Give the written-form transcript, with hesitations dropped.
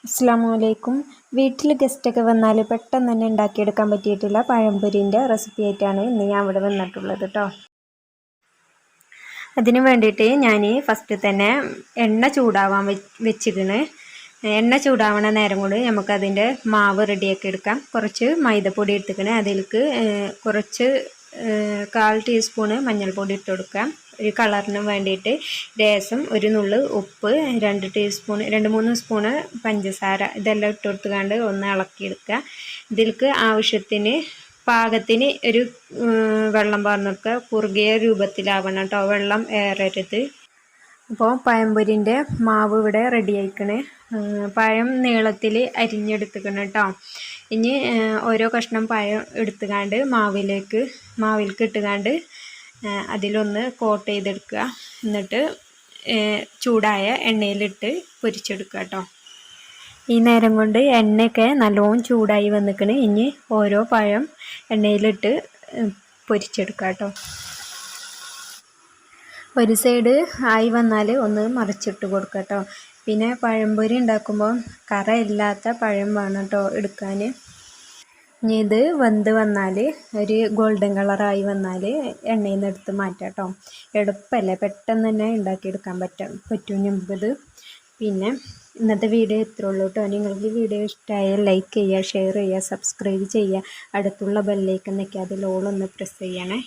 അസ്സലാമലൈക്കും. വീട്ടിൽ ഗസ്റ്റൊക്കെ വന്നാൽ പെട്ടെന്ന് തന്നെ ഉണ്ടാക്കിയെടുക്കാൻ പറ്റിയിട്ടുള്ള പഴംപൊരിൻ്റെ റെസിപ്പി ആയിട്ടാണ് ഇന്ന് ഞാൻ ഇവിടെ വന്നിട്ടുള്ളത് കേട്ടോ. അതിന് വേണ്ടിയിട്ട് ഞാൻ ഫസ്റ്റ് തന്നെ എണ്ണ ചൂടാവാൻ വെച്ചിക്കണ്. എണ്ണ ചൂടാവണ നേരം കൊണ്ട് നമുക്കതിൻ്റെ മാവ് റെഡിയാക്കി എടുക്കാം. കുറച്ച് മൈദപ്പൊടി എടുത്തിക്കണേ, അതിലേക്ക് കുറച്ച് 1/4 ടീസ്പൂണ് മഞ്ഞൾപ്പൊടി ഇട്ട് കൊടുക്കാം. ഒരു കളറിന് വേണ്ടിയിട്ട് ലേശം ഒരു നുള്ള് ഉപ്പ്, 2-3 സ്പൂണ് പഞ്ചസാര ഇതെല്ലാം ഇട്ട് കൊടുത്തുകൊണ്ട് ഒന്ന് ഇളക്കിയെടുക്കുക. ഇതിലേക്ക് ആവശ്യത്തിന് പാകത്തിന് ഒരു വെള്ളം പാർന്നെടുക്കുക. കുറുകിയ രൂപത്തിലാവണം കേട്ടോ, വെള്ളം ഏറരുത്. അപ്പോൾ പഴംപൊരിൻ്റെ മാവ് ഇവിടെ റെഡി ആയിക്കണേ. പഴം നീളത്തിൽ അരിഞ്ഞെടുത്തുക്കണം കേട്ടോ. ഇനി ഓരോ കഷ്ണം പഴം എടുത്തുകൊണ്ട് മാവിലേക്ക് ഇട്ടുകൊണ്ട് അതിലൊന്ന് കോട്ട് ചെയ്തെടുക്കുക. എന്നിട്ട് ചൂടായ എണ്ണയിലിട്ട് പൊരിച്ചെടുക്കുക കേട്ടോ. ഈ നേരം കൊണ്ട് എണ്ണയൊക്കെ നല്ലോണം ചൂടായി വന്നിക്കണ്. ഇനി ഓരോ പഴം എണ്ണയിലിട്ട് പൊരിച്ചെടുക്കുക കേട്ടോ. ഒരു സൈഡ് ആയി വന്നാൽ ഒന്ന് മറിച്ചിട്ട് കൊടുക്കുക കേട്ടോ. പിന്നെ പഴംപൊരി ഉണ്ടാക്കുമ്പോൾ കറ ഇല്ലാത്ത പഴം വേണം കേട്ടോ എടുക്കാൻ. ഇനി ഇത് വെന്ത് വന്നാൽ ഒരു ഗോൾഡൻ കളറായി വന്നാൽ എണ്ണയിൽ നിന്ന് എടുത്ത് മാറ്റാം കേട്ടോ. എളുപ്പമല്ലേ, പെട്ടെന്ന് തന്നെ ഉണ്ടാക്കിയെടുക്കാൻ പറ്റും നമുക്കിത്. പിന്നെ ഇന്നത്തെ വീഡിയോ ഇത്രേ ഉള്ളൂ കേട്ടോ. നിങ്ങൾക്ക് വീഡിയോ ഇഷ്ടമായാൽ ലൈക്ക് ചെയ്യുക, ഷെയർ ചെയ്യുക, സബ്സ്ക്രൈബ് ചെയ്യുക. അടുത്തുള്ള ബെല്ലൈക്കൺ നിൽക്കുക, അതിൽ ഓൾ ഒന്ന് പ്രസ് ചെയ്യണേ.